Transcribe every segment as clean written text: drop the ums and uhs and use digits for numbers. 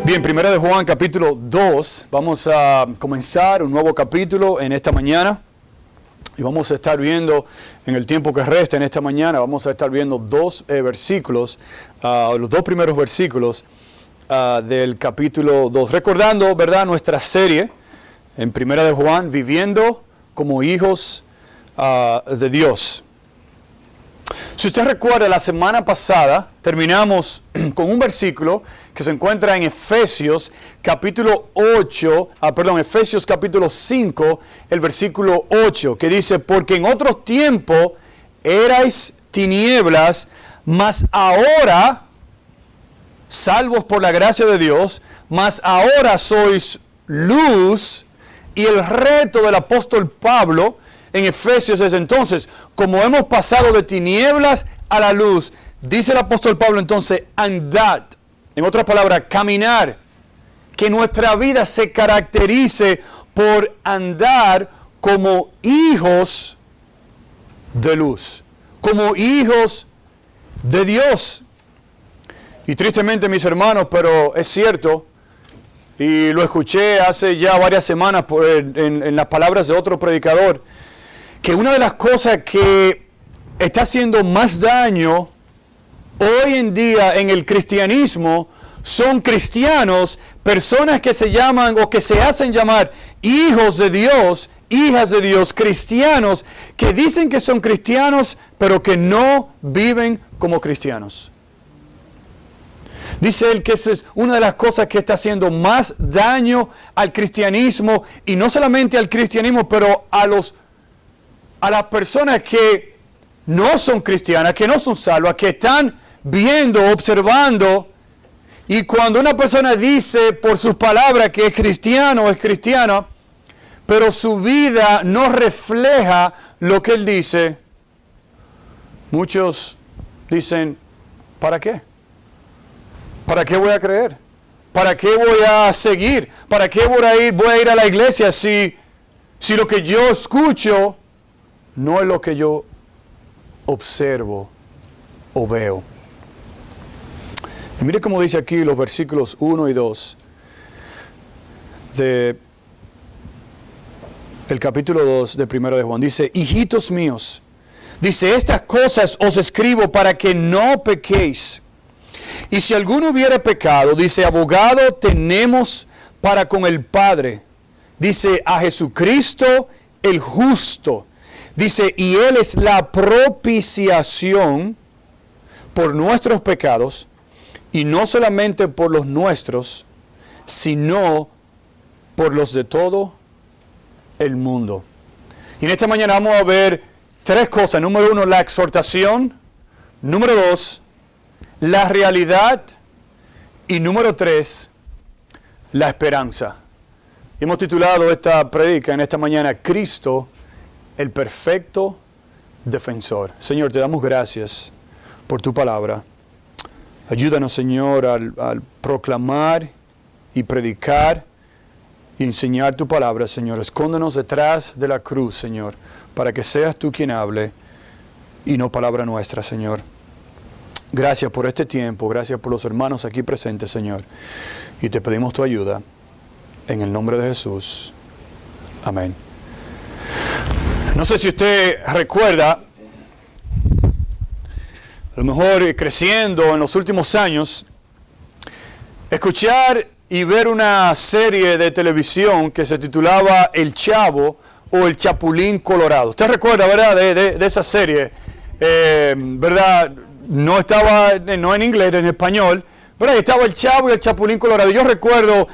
Bien, Primera de Juan, capítulo 2. Vamos a comenzar un nuevo capítulo en esta mañana. Y vamos a estar viendo, en el tiempo que resta en esta mañana, vamos a estar viendo dos versículos, los dos primeros versículos del capítulo 2. Recordando, ¿verdad?, nuestra serie en Primera de Juan, viviendo como hijos de Dios. Si usted recuerda, la semana pasada terminamos con un versículo que se encuentra en Efesios capítulo 5, el versículo 8, que dice: porque en otro tiempo erais tinieblas, mas ahora, salvos por la gracia de Dios, mas ahora sois luz. Y el reto del apóstol Pablo en Efesios es entonces, como hemos pasado de tinieblas a la luz, dice el apóstol Pablo entonces, andad, en otras palabras, caminar, que nuestra vida se caracterice por andar como hijos de luz, como hijos de Dios. Y tristemente, mis hermanos, pero es cierto, y lo escuché hace ya varias semanas en las palabras de otro predicador, que una de las cosas que está haciendo más daño hoy en día en el cristianismo son cristianos, personas que se llaman o que se hacen llamar hijos de Dios, hijas de Dios, cristianos, que dicen que son cristianos, pero que no viven como cristianos. Dice él que esa es una de las cosas que está haciendo más daño al cristianismo, y no solamente al cristianismo, pero a las personas que no son cristianas, que no son salvas, que están viendo, observando, y cuando una persona dice por sus palabras que es cristiano o es cristiana, pero su vida no refleja lo que él dice, muchos dicen: ¿para qué? ¿Para qué voy a creer? ¿Para qué voy a seguir? ¿Para qué voy a ir a la iglesia si lo que yo escucho no es lo que yo observo o veo? Y mire cómo dice aquí los versículos 1 y 2 del capítulo 2 de Primera de Juan. Dice: hijitos míos, dice, estas cosas os escribo para que no pequéis. Y si alguno hubiera pecado, dice, abogado tenemos para con el Padre. Dice, a Jesucristo el justo. Dice, y Él es la propiciación por nuestros pecados, y no solamente por los nuestros, sino por los de todo el mundo. Y en esta mañana vamos a ver tres cosas. Número 1, la exhortación. Número 2, la realidad. Y número 3, la esperanza. Hemos titulado esta predica en esta mañana: Cristo, el perfecto defensor. Señor, te damos gracias por tu palabra. Ayúdanos, Señor, al proclamar y predicar y enseñar tu palabra, Señor. Escóndenos detrás de la cruz, Señor, para que seas tú quien hable y no palabra nuestra, Señor. Gracias por este tiempo, gracias por los hermanos aquí presentes, Señor. Y te pedimos tu ayuda en el nombre de Jesús. Amén. No sé si usted recuerda, a lo mejor creciendo en los últimos años, escuchar y ver una serie de televisión que se titulaba El Chavo o El Chapulín Colorado. Usted recuerda, ¿verdad?, de esa serie, ¿verdad? No en inglés, en español, pero ahí estaba el Chavo y el Chapulín Colorado. Yo recuerdo,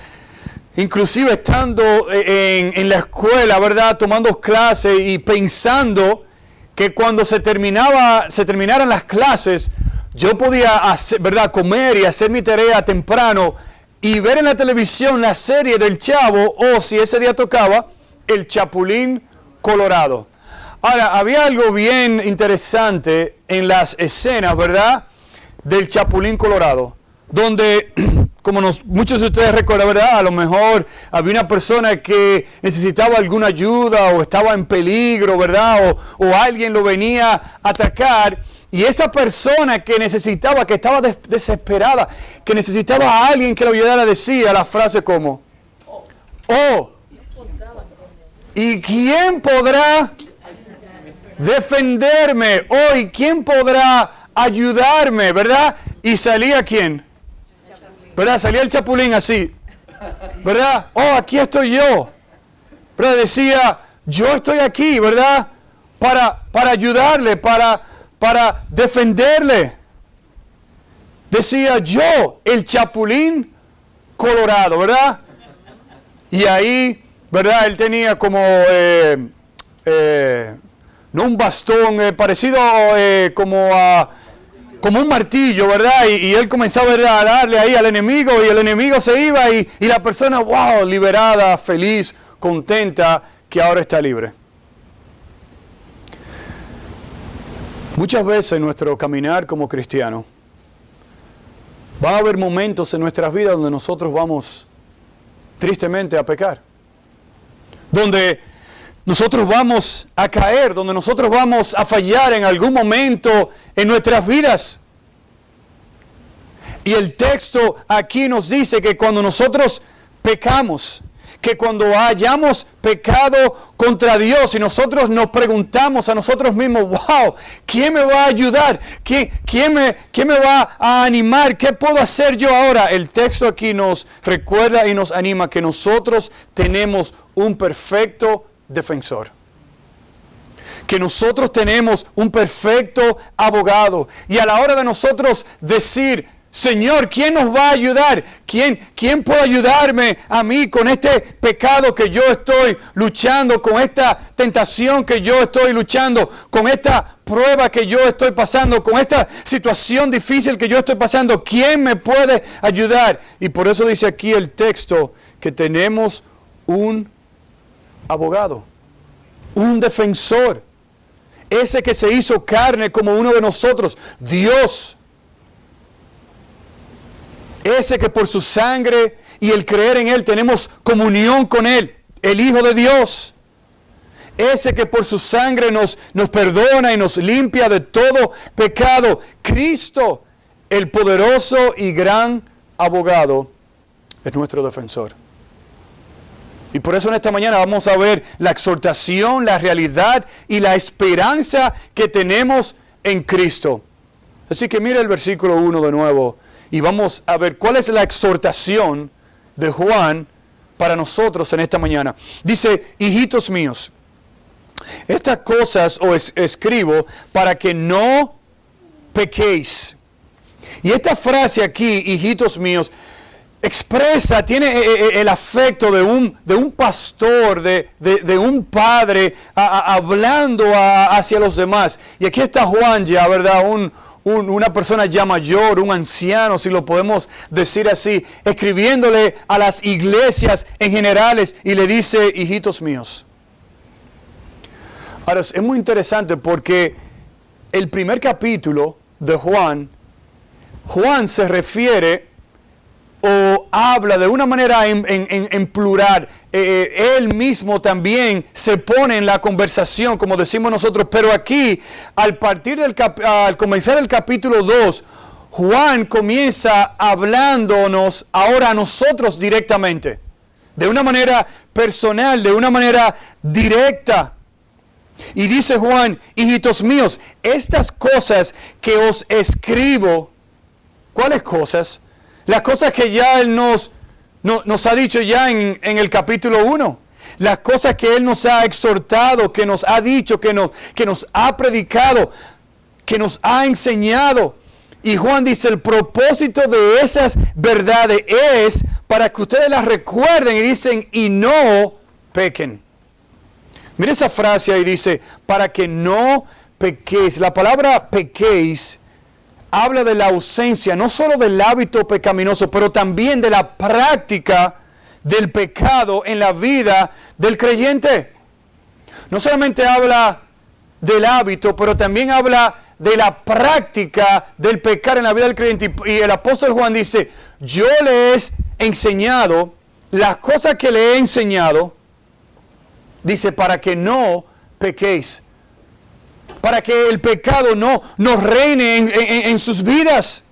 inclusive estando en la escuela, ¿verdad?, tomando clases y pensando que cuando se terminaran las clases, yo podía hacer, ¿verdad?, comer y hacer mi tarea temprano y ver en la televisión la serie del Chavo, o si ese día tocaba, el Chapulín Colorado. Ahora, había algo bien interesante en las escenas, ¿verdad?, del Chapulín Colorado, donde, como muchos de ustedes recuerdan, ¿verdad?, a lo mejor había una persona que necesitaba alguna ayuda o estaba en peligro, ¿verdad?, o alguien lo venía a atacar, Y esa persona que necesitaba, que estaba desesperada, que necesitaba a alguien que lo ayudara, decía la frase como, oh, ¿y quién podrá defenderme? Oh, ¿y quién podrá ayudarme? ¿Verdad? Y salía ¿quién? ¿Verdad? Salía el chapulín así. ¿Verdad? Oh, aquí estoy yo. ¿Verdad? Decía, yo estoy aquí, ¿verdad? Para ayudarle, para defenderle. Decía yo, el chapulín colorado, ¿verdad? Y ahí, ¿verdad? Él tenía como, no un bastón, parecido como un martillo, ¿verdad? Y él comenzaba, ¿verdad?, a darle ahí al enemigo, y el enemigo se iba, y la persona, wow, liberada, feliz, contenta, que ahora está libre. Muchas veces en nuestro caminar como cristianos, va a haber momentos en nuestras vidas donde nosotros vamos tristemente a pecar. Donde nosotros vamos a caer, donde nosotros vamos a fallar en algún momento en nuestras vidas. Y el texto aquí nos dice que cuando nosotros pecamos, que cuando hayamos pecado contra Dios y nosotros nos preguntamos a nosotros mismos, wow, ¿quién me va a ayudar? ¿Quién me va a animar? ¿Qué puedo hacer yo ahora? El texto aquí nos recuerda y nos anima que nosotros tenemos un perfecto defensor. Que nosotros tenemos un perfecto abogado. Y a la hora de nosotros decir, Señor, ¿quién nos va a ayudar? ¿Quién puede ayudarme a mí con este pecado que yo estoy luchando, con esta tentación que yo estoy luchando, con esta prueba que yo estoy pasando, con esta situación difícil que yo estoy pasando? ¿Quién me puede ayudar? Y por eso dice aquí el texto que tenemos un abogado, un defensor, ese que se hizo carne como uno de nosotros, Dios. Ese que por su sangre y el creer en Él tenemos comunión con Él, el Hijo de Dios. Ese que por su sangre nos perdona y nos limpia de todo pecado. Cristo, el poderoso y gran abogado, es nuestro defensor. Y por eso en esta mañana vamos a ver la exhortación, la realidad y la esperanza que tenemos en Cristo. Así que mire el versículo 1 de nuevo. Y vamos a ver cuál es la exhortación de Juan para nosotros en esta mañana. Dice, hijitos míos, estas cosas os escribo para que no pequéis. Y esta frase aquí, hijitos míos, expresa, tiene el afecto de un pastor, de un padre hablando hacia los demás. Y aquí está Juan ya, ¿verdad? Una persona ya mayor, un anciano, si lo podemos decir así, escribiéndole a las iglesias en generales y le dice, hijitos míos. Ahora, es muy interesante porque el primer capítulo de Juan se refiere o habla de una manera en plural. Él mismo también se pone en la conversación, como decimos nosotros. Pero aquí, al comenzar el capítulo 2, Juan comienza hablándonos ahora a nosotros directamente. De una manera personal, de una manera directa. Y dice Juan, hijitos míos, estas cosas que os escribo, ¿cuáles cosas? Las cosas que ya Él nos ha dicho ya en el capítulo 1. Las cosas que Él nos ha exhortado, que nos ha dicho, que nos ha predicado, que nos ha enseñado. Y Juan dice, el propósito de esas verdades es para que ustedes las recuerden y dicen, y no pequen. Mira esa frase ahí, dice, para que no pequéis. La palabra pequéis habla de la ausencia, no solo del hábito pecaminoso, pero también de la práctica del pecado en la vida del creyente. No solamente habla del hábito, pero también habla de la práctica del pecar en la vida del creyente. Y el apóstol Juan dice, yo les he enseñado las cosas que le he enseñado, dice, para que no pequéis. para que el pecado no reine en sus vidas.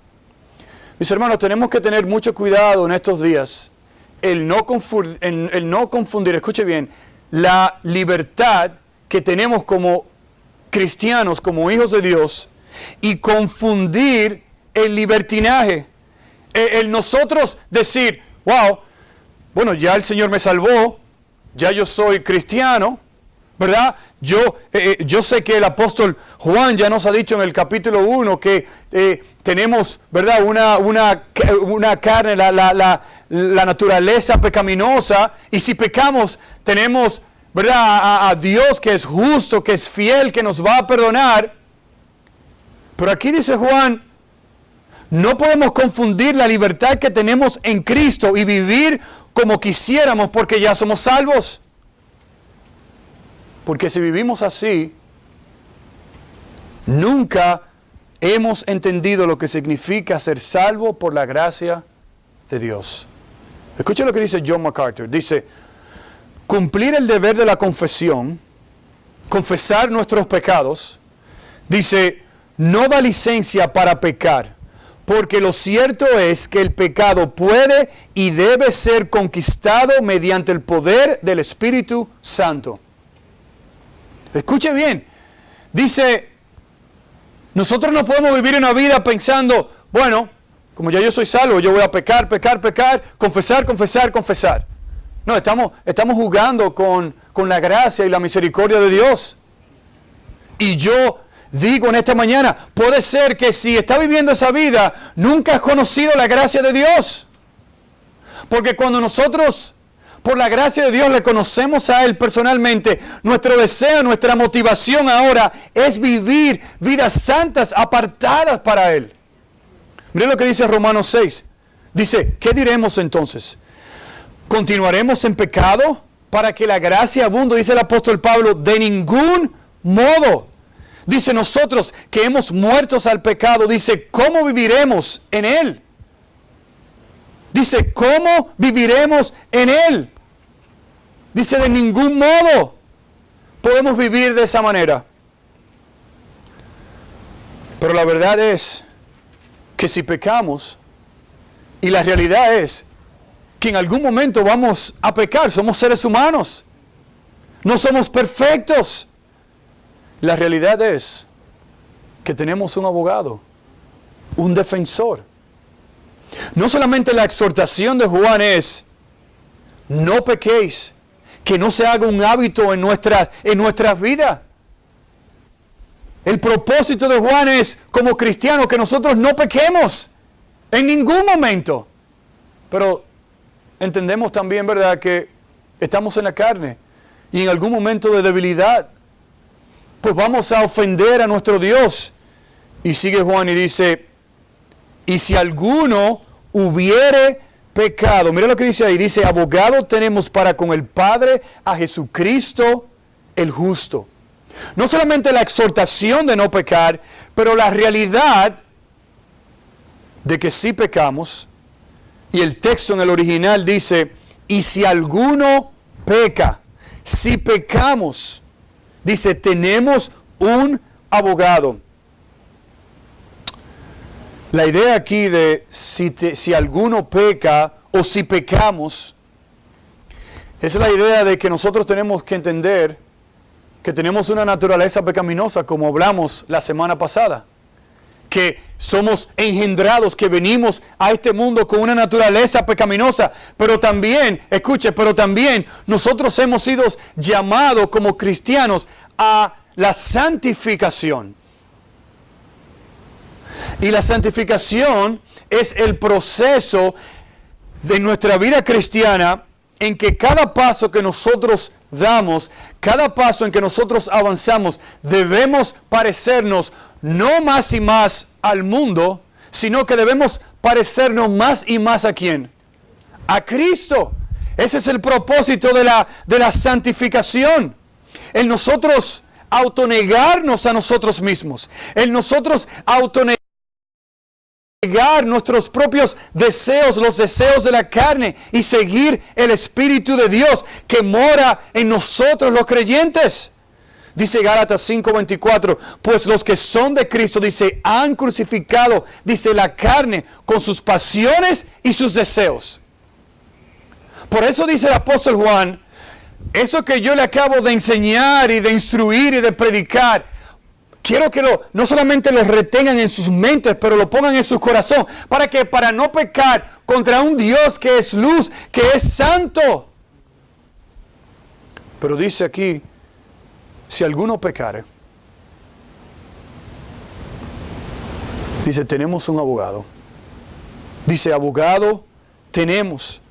Mis hermanos, tenemos que tener mucho cuidado en estos días, el no confundir, escuche bien, la libertad que tenemos como cristianos, como hijos de Dios, y confundir el libertinaje. El nosotros decir, wow, bueno, ya el Señor me salvó, ya yo soy cristiano, ¿verdad? Yo sé que el apóstol Juan ya nos ha dicho en el capítulo 1 que tenemos, ¿verdad? Una carne, la naturaleza pecaminosa, y si pecamos tenemos, ¿verdad? A Dios que es justo, que es fiel, que nos va a perdonar. Pero aquí dice Juan, no podemos confundir la libertad que tenemos en Cristo y vivir como quisiéramos porque ya somos salvos. Porque si vivimos así, nunca hemos entendido lo que significa ser salvo por la gracia de Dios. Escucha lo que dice John MacArthur. Dice, cumplir el deber de la confesión, confesar nuestros pecados, dice, no da licencia para pecar, porque lo cierto es que el pecado puede y debe ser conquistado mediante el poder del Espíritu Santo. Escuche bien, dice, nosotros no podemos vivir una vida pensando, bueno, como ya yo soy salvo, yo voy a pecar, confesar. No, estamos jugando con la gracia y la misericordia de Dios. Y yo digo en esta mañana, puede ser que si está viviendo esa vida, nunca has conocido la gracia de Dios. Porque cuando nosotros, por la gracia de Dios, le conocemos a Él personalmente, nuestro deseo, nuestra motivación ahora es vivir vidas santas apartadas para Él. Miren lo que dice Romanos 6. Dice, ¿qué diremos entonces? ¿Continuaremos en pecado para que la gracia abunde? Dice el apóstol Pablo, de ningún modo. Dice, nosotros que hemos muerto al pecado, dice, ¿cómo viviremos en él? Dice, ¿cómo viviremos en él? Dice, de ningún modo podemos vivir de esa manera. Pero la verdad es que si pecamos, y la realidad es que en algún momento vamos a pecar, somos seres humanos, no somos perfectos. La realidad es que tenemos un abogado, un defensor. No solamente la exhortación de Juan es, no pequéis, que no se haga un hábito en nuestras vidas. El propósito de Juan es, como cristianos, que nosotros no pequemos en ningún momento. Pero entendemos también, ¿verdad?, que estamos en la carne y en algún momento de debilidad, pues vamos a ofender a nuestro Dios. Y sigue Juan y dice, y si alguno hubiere pecado, mira lo que dice ahí, dice, abogado tenemos para con el Padre a Jesucristo el justo. No solamente la exhortación de no pecar, pero la realidad de que sí pecamos. Y el texto en el original dice, y si alguno peca, si pecamos, dice, tenemos un abogado. La idea aquí de si alguno peca o si pecamos, es la idea de que nosotros tenemos que entender que tenemos una naturaleza pecaminosa, como hablamos la semana pasada. Que somos engendrados, que venimos a este mundo con una naturaleza pecaminosa. Pero también, escuche, nosotros hemos sido llamados como cristianos a la santificación. Y la santificación es el proceso de nuestra vida cristiana en que cada paso que nosotros damos, cada paso en que nosotros avanzamos, debemos parecernos no más y más al mundo, sino que debemos parecernos más y más ¿a quién? A Cristo. Ese es el propósito de la santificación. El nosotros autonegarnos a nosotros mismos. El nosotros autonegar nuestros propios deseos, los deseos de la carne, y seguir el Espíritu de Dios que mora en nosotros los creyentes. Dice Gálatas 5:24, pues los que son de Cristo, dice, han crucificado, dice, la carne con sus pasiones y sus deseos. Por eso dice el apóstol Juan, eso que yo le acabo de enseñar y de instruir y de predicar, quiero que no solamente lo retengan en sus mentes, pero lo pongan en su corazón. ¿Para qué? Para no pecar contra un Dios que es luz, que es santo. Pero dice aquí, si alguno pecare, dice, tenemos un abogado. Dice, abogado tenemos.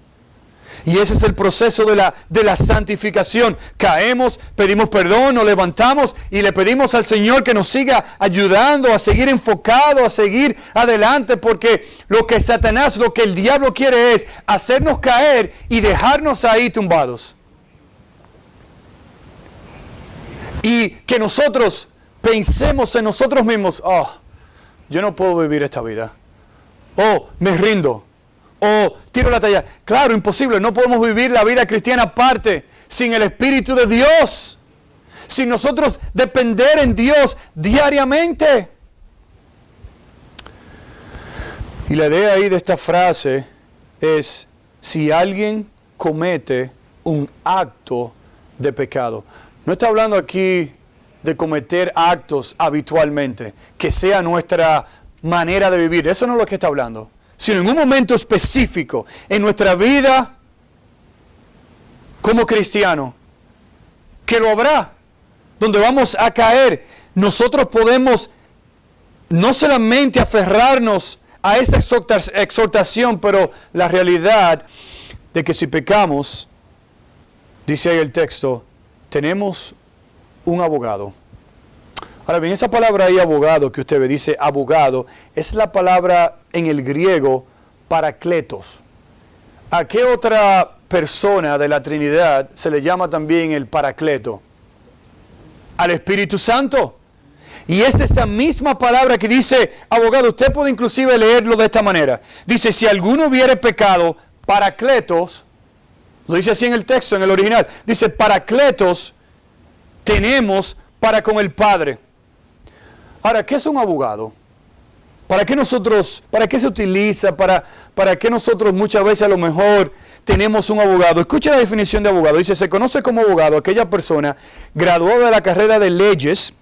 Y ese es el proceso de la santificación. Caemos, pedimos perdón, nos levantamos y le pedimos al Señor que nos siga ayudando a seguir enfocado, a seguir adelante, porque lo que Satanás, lo que el diablo quiere es hacernos caer y dejarnos ahí tumbados. Y que nosotros pensemos en nosotros mismos, oh, yo no puedo vivir esta vida. Oh, me rindo. O tiro la talla. Claro, imposible. No podemos vivir la vida cristiana aparte, sin el Espíritu de Dios. Sin nosotros depender en Dios diariamente. Y la idea ahí de esta frase es, si alguien comete un acto de pecado. No está hablando aquí de cometer actos habitualmente, que sea nuestra manera de vivir. Eso no es lo que está hablando. Sino en un momento específico en nuestra vida como cristiano, que lo habrá, donde vamos a caer. Nosotros podemos no solamente aferrarnos a esa exhortación, pero la realidad de que si pecamos, dice ahí el texto, tenemos un abogado. Ahora bien, esa palabra ahí, abogado, que usted ve, dice abogado, es la palabra en el griego parakletos. ¿A qué otra persona de la Trinidad se le llama también el paracleto? Al Espíritu Santo. Y es esa misma palabra que dice abogado. Usted puede inclusive leerlo de esta manera. Dice, si alguno hubiere pecado, parakletos, lo dice así en el texto, en el original. Dice, parakletos tenemos para con el Padre. Ahora, ¿qué es un abogado? ¿Para qué se utiliza? ¿Para qué nosotros muchas veces a lo mejor tenemos un abogado? Escucha la definición de abogado. Dice, se conoce como abogado aquella persona graduada de la carrera de leyes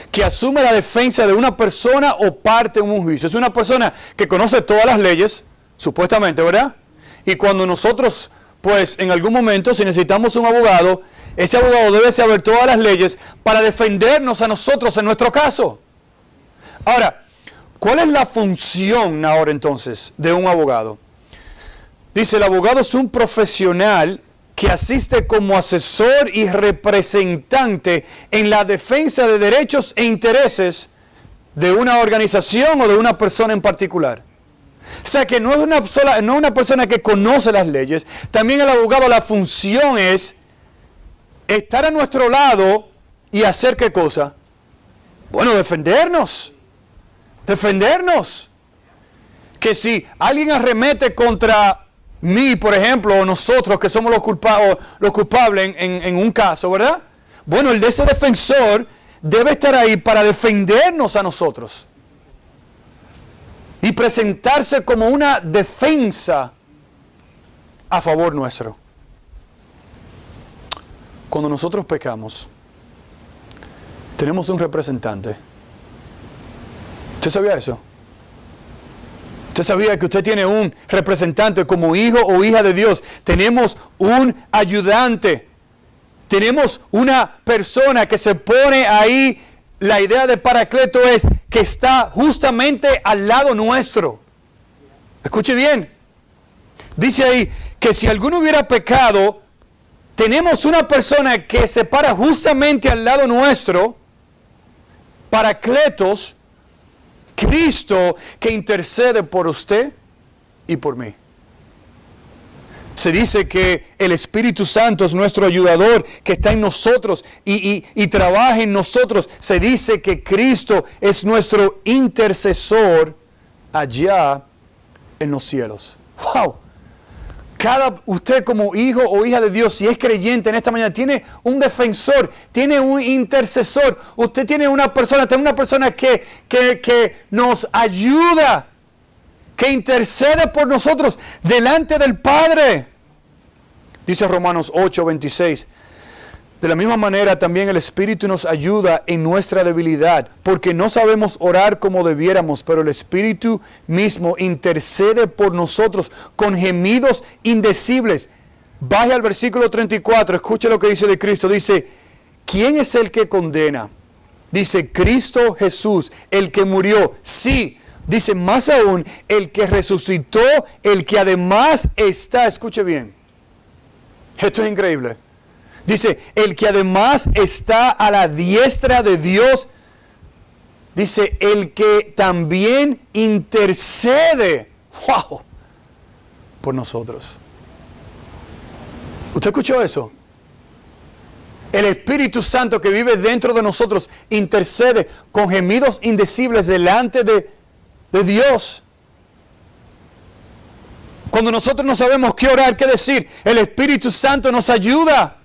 que asume la defensa de una persona o parte en un juicio. Es una persona que conoce todas las leyes, supuestamente, ¿verdad? Y cuando nosotros, pues en algún momento, si necesitamos un abogado, ese abogado debe saber todas las leyes para defendernos a nosotros en nuestro caso. Ahora, ¿cuál es la función ahora entonces de un abogado? Dice, el abogado es un profesional que asiste como asesor y representante en la defensa de derechos e intereses de una organización o de una persona en particular. O sea que no es una persona que conoce las leyes. También el abogado, la función es estar a nuestro lado y hacer ¿qué cosa? Bueno, defendernos. Defendernos. Que si alguien arremete contra mí, por ejemplo, o nosotros que somos los culpables en un caso, ¿verdad? Bueno, el de ese defensor debe estar ahí para defendernos a nosotros. Y presentarse como una defensa a favor nuestro. Cuando nosotros pecamos, tenemos un representante. ¿Usted sabía eso? ¿Usted sabía que usted tiene un representante como hijo o hija de Dios? Tenemos un ayudante. Tenemos una persona que se pone ahí. La idea de paracleto es que está justamente al lado nuestro. Escuche bien. Dice ahí que si alguno hubiera pecado, tenemos una persona que se para justamente al lado nuestro, paracletos, Cristo, que intercede por usted y por mí. Se dice que el Espíritu Santo es nuestro ayudador, que está en nosotros y trabaja en nosotros. Se dice que Cristo es nuestro intercesor allá en los cielos. ¡Wow! Usted como hijo o hija de Dios, si es creyente en esta mañana, tiene un defensor, tiene un intercesor. Usted tiene una persona que nos ayuda, que intercede por nosotros delante del Padre. Dice Romanos 8:26. De la misma manera también el Espíritu nos ayuda en nuestra debilidad, porque no sabemos orar como debiéramos, pero el Espíritu mismo intercede por nosotros con gemidos indecibles. Baje al versículo 34, escuche lo que dice de Cristo. Dice, ¿quién es el que condena? Dice, Cristo Jesús, el que murió. Sí, dice más aún, el que resucitó, el que además está, escuche bien. Esto es increíble. Dice, el que además está a la diestra de Dios, dice, el que también intercede, wow, por nosotros. ¿Usted escuchó eso? El Espíritu Santo que vive dentro de nosotros intercede con gemidos indecibles delante de Dios. Cuando nosotros no sabemos qué orar, qué decir, el Espíritu Santo nos ayuda,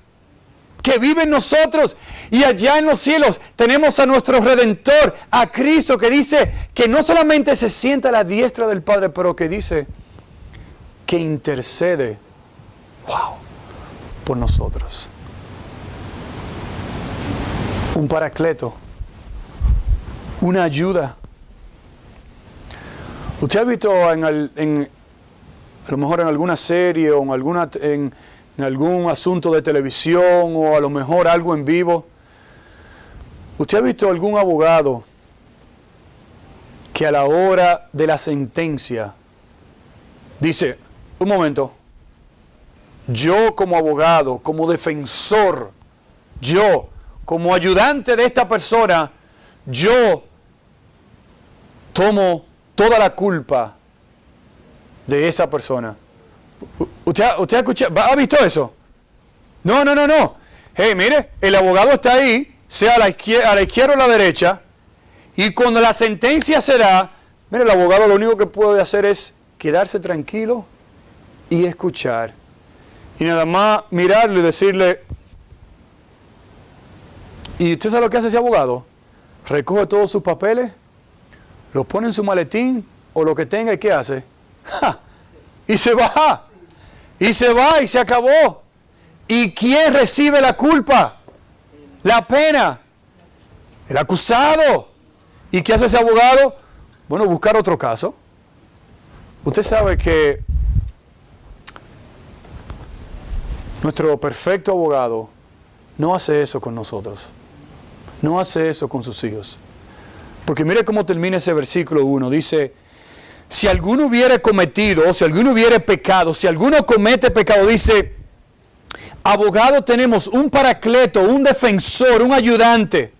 que vive en nosotros. Y allá en los cielos tenemos a nuestro Redentor, a Cristo, que dice que no solamente se sienta a la diestra del Padre, pero que dice que intercede, wow, por nosotros. Un paracleto, una ayuda. ¿Usted ha visto a lo mejor en alguna serie o en algún asunto de televisión o a lo mejor algo en vivo? ¿Usted ha visto algún abogado que a la hora de la sentencia dice, un momento, yo como abogado, como defensor, yo como ayudante de esta persona, yo tomo toda la culpa de esa persona? ¿Usted ha visto eso? No. Hey, mire, el abogado está ahí, sea a la izquierda o a la derecha, y cuando la sentencia se da, mire, el abogado lo único que puede hacer es quedarse tranquilo y escuchar. Y nada más mirarlo y decirle, ¿y usted sabe lo que hace ese abogado? Recoge todos sus papeles, los pone en su maletín o lo que tenga, ¿y qué hace? ¡Ja! Y se va. Y se va y se acabó. ¿Y quién recibe la culpa? La pena. El acusado. ¿Y qué hace ese abogado? Bueno, buscar otro caso. Usted sabe que nuestro perfecto abogado no hace eso con nosotros. No hace eso con sus hijos. Porque mire cómo termina ese versículo 1. Dice, si alguno hubiera cometido, o si alguno hubiera pecado, si alguno comete pecado, dice, abogado tenemos, un paracleto, un defensor, un ayudante.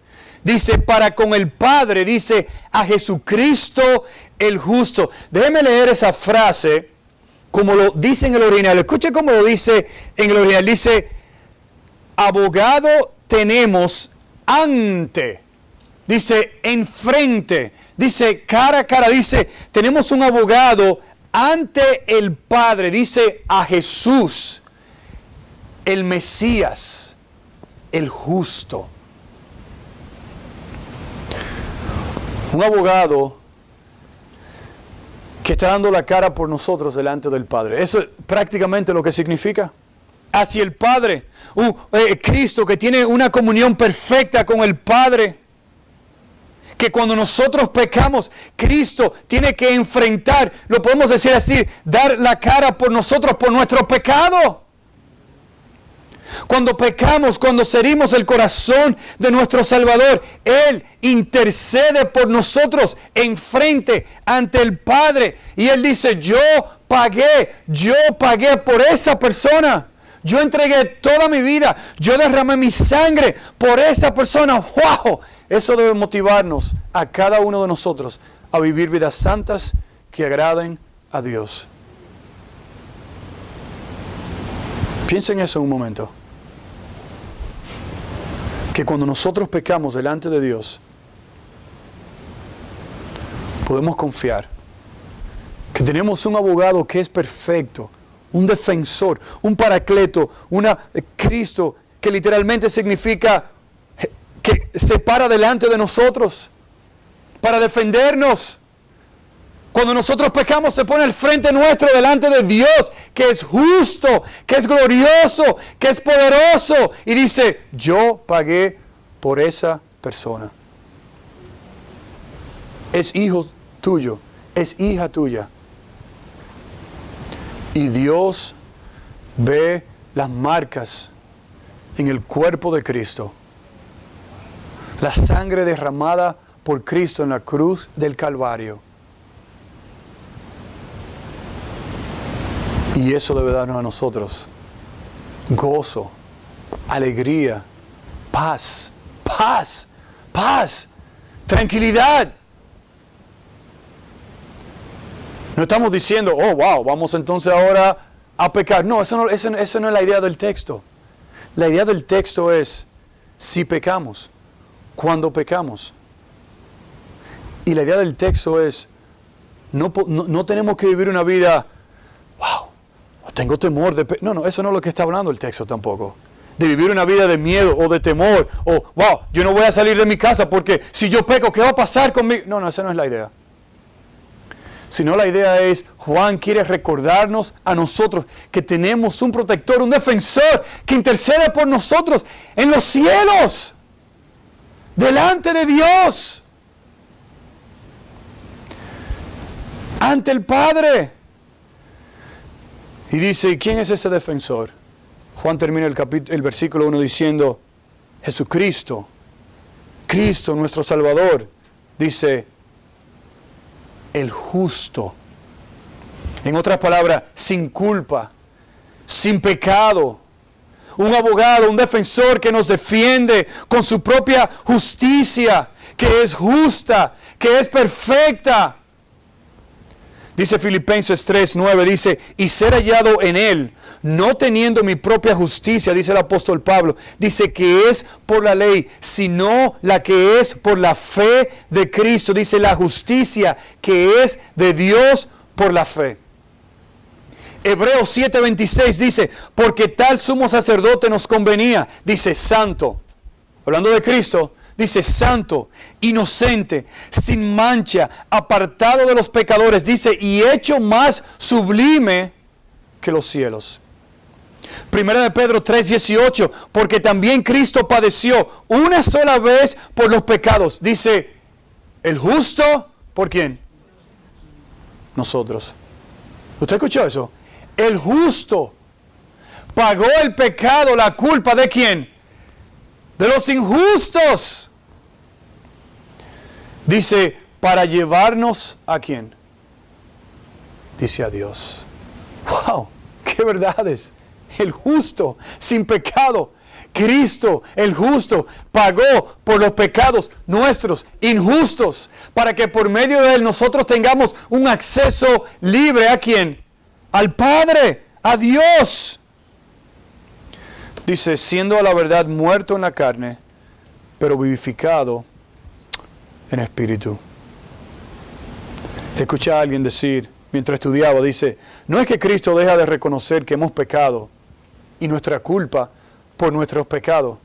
Dice, para con el Padre, dice, a Jesucristo el justo. Déjeme leer esa frase como lo dice en el original. Escuche cómo lo dice en el original. Dice, abogado tenemos ante. Dice, enfrente. Dice, cara a cara. Dice, tenemos un abogado ante el Padre. Dice, a Jesús, el Mesías, el justo. Un abogado que está dando la cara por nosotros delante del Padre. Eso es prácticamente lo que significa. Hacia el Padre. Cristo que tiene una comunión perfecta con el Padre. Que cuando nosotros pecamos, Cristo tiene que enfrentar, lo podemos decir así, dar la cara por nosotros, por nuestro pecado. Cuando pecamos, cuando herimos el corazón de nuestro Salvador, Él intercede por nosotros enfrente ante el Padre. Y Él dice, yo pagué por esa persona. Yo entregué toda mi vida. Yo derramé mi sangre por esa persona. ¡Wow! Eso debe motivarnos a cada uno de nosotros a vivir vidas santas que agraden a Dios. Piensen en eso un momento. Que cuando nosotros pecamos delante de Dios, podemos confiar que tenemos un abogado que es perfecto, un defensor, un paracleto, Cristo, que literalmente significa que se para delante de nosotros para defendernos. Cuando nosotros pecamos, se pone al frente nuestro delante de Dios, que es justo, que es glorioso, que es poderoso, y dice, yo pagué por esa persona. Es hijo tuyo, es hija tuya. Y Dios ve las marcas en el cuerpo de Cristo. La sangre derramada por Cristo en la cruz del Calvario. Y eso debe darnos a nosotros gozo, alegría, paz, tranquilidad. No estamos diciendo, oh, wow, vamos entonces ahora a pecar. No, eso no es la idea del texto. La idea del texto es, si pecamos, cuando pecamos. Y la idea del texto es, no tenemos que vivir una vida, wow, tengo temor de pecar. No, eso no es lo que está hablando el texto tampoco. De vivir una vida de miedo o de temor, o wow, yo no voy a salir de mi casa porque si yo peco, ¿qué va a pasar conmigo? No, esa no es la idea. Sino la idea es, Juan quiere recordarnos a nosotros que tenemos un protector, un defensor que intercede por nosotros en los cielos, delante de Dios, ante el Padre. Y dice, ¿quién es ese defensor? Juan termina el versículo 1 diciendo, Jesucristo, Cristo nuestro Salvador, dice, el justo. En otras palabras, sin culpa, sin pecado. Un abogado, un defensor que nos defiende con su propia justicia, que es justa, que es perfecta. Dice Filipenses 3:9, dice, y ser hallado en Él, no teniendo mi propia justicia, dice el apóstol Pablo, dice que es por la ley, sino la que es por la fe de Cristo, dice la justicia que es de Dios por la fe. Hebreos 7:26 dice, porque tal sumo sacerdote nos convenía, dice santo, hablando de Cristo, dice santo, inocente, sin mancha, apartado de los pecadores, dice, y hecho más sublime que los cielos. Primera de Pedro 3:18, porque también Cristo padeció una sola vez por los pecados. Dice, el justo, ¿por quién? Nosotros. ¿Usted escuchó eso? El justo pagó el pecado, la culpa ¿de quién? De los injustos. Dice, para llevarnos ¿a quién? Dice a Dios. ¡Wow! ¡Qué verdades! El justo, sin pecado. Cristo, el justo, pagó por los pecados nuestros, injustos, para que por medio de Él nosotros tengamos un acceso libre ¿a quién? Al Padre, a Dios. Dice, siendo a la verdad muerto en la carne, pero vivificado en espíritu. Escuché a alguien decir, mientras estudiaba, dice, no es que Cristo deja de reconocer que hemos pecado y nuestra culpa por nuestros pecados,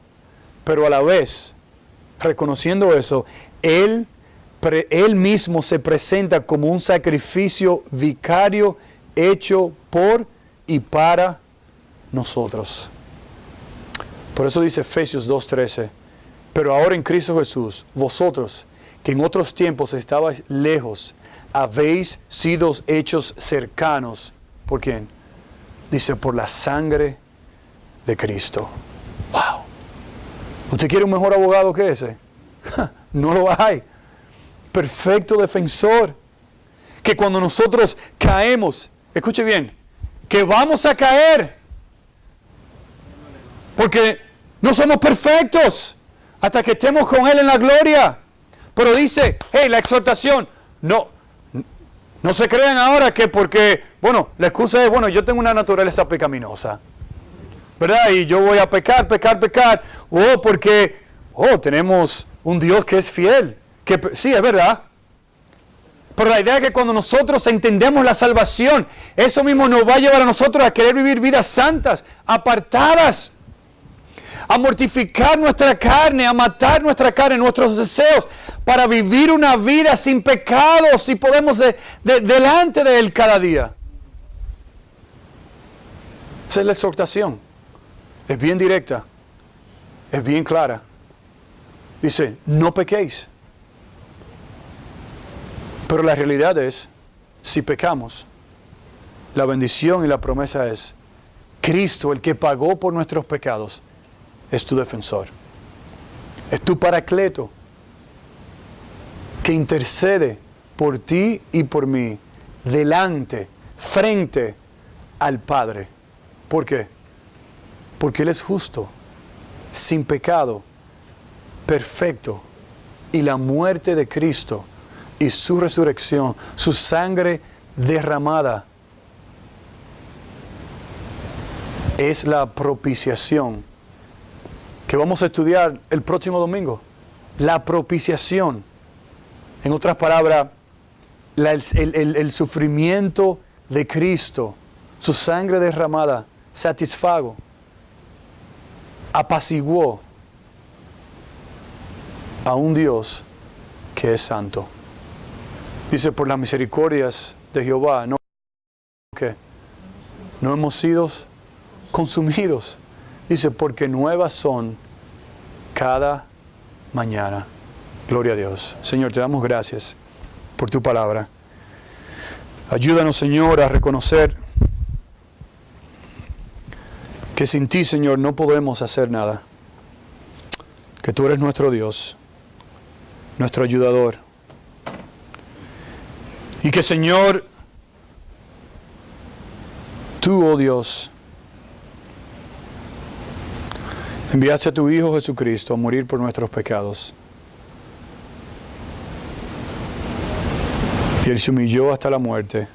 pero a la vez, reconociendo eso, Él mismo se presenta como un sacrificio vicario hecho por y para nosotros. Por eso dice Efesios 2:13, pero ahora en Cristo Jesús, vosotros, que en otros tiempos estabais lejos, habéis sido hechos cercanos. ¿Por quién? Dice, por la sangre de Cristo. ¡Wow! ¿Usted quiere un mejor abogado que ese? No lo hay. Perfecto defensor. Que cuando nosotros caemos, escuche bien, que vamos a caer. Porque no somos perfectos hasta que estemos con Él en la gloria. Pero dice, hey, la exhortación, no se crean ahora que porque, bueno, la excusa es, bueno, yo tengo una naturaleza pecaminosa, ¿verdad? Y yo voy a pecar, porque, tenemos un Dios que es fiel. Que, sí, es verdad. Pero la idea es que cuando nosotros entendemos la salvación, eso mismo nos va a llevar a nosotros a querer vivir vidas santas, apartadas, a mortificar nuestra carne, a matar nuestra carne, nuestros deseos, para vivir una vida sin pecado, si podemos, delante de Él cada día. Esa es la exhortación. Es bien directa, es bien clara. Dice, no pequéis. Pero la realidad es, si pecamos, la bendición y la promesa es, Cristo, el que pagó por nuestros pecados, es tu defensor. Es tu paracleto, que intercede por ti y por mí, delante, frente al Padre. ¿Por qué? Porque Él es justo, sin pecado, perfecto, y la muerte de Cristo y su resurrección, su sangre derramada, es la propiciación que vamos a estudiar el próximo domingo. La propiciación. En otras palabras, el sufrimiento de Cristo, su sangre derramada, satisfago, apaciguó a un Dios que es santo. Dice, por las misericordias de Jehová, no hemos sido consumidos. Dice, porque nuevas son cada mañana. Gloria a Dios. Señor, te damos gracias por tu palabra. Ayúdanos, Señor, a reconocer que sin ti, Señor, no podemos hacer nada. Que tú eres nuestro Dios, nuestro ayudador. Y que, Señor, tú, oh Dios, enviaste a tu Hijo Jesucristo a morir por nuestros pecados. Y Él se humilló hasta la muerte,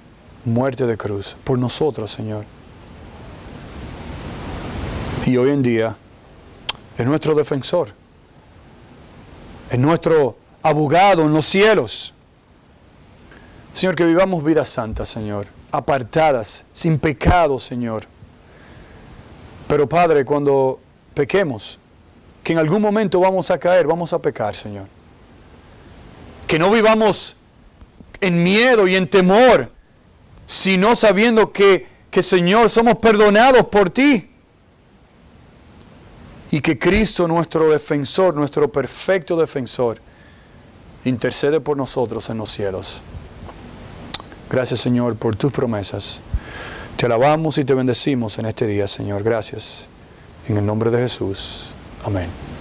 muerte de cruz, por nosotros, Señor. Y hoy en día es nuestro defensor, es nuestro abogado en los cielos. Señor, que vivamos vidas santas, Señor, apartadas, sin pecado, Señor. Pero, Padre, cuando pequemos, que en algún momento vamos a caer, vamos a pecar, Señor. Que no vivamos en miedo y en temor, sino sabiendo que Señor, somos perdonados por ti. Y que Cristo, nuestro defensor, nuestro perfecto defensor, intercede por nosotros en los cielos. Gracias, Señor, por tus promesas. Te alabamos y te bendecimos en este día, Señor. Gracias. En el nombre de Jesús. Amén.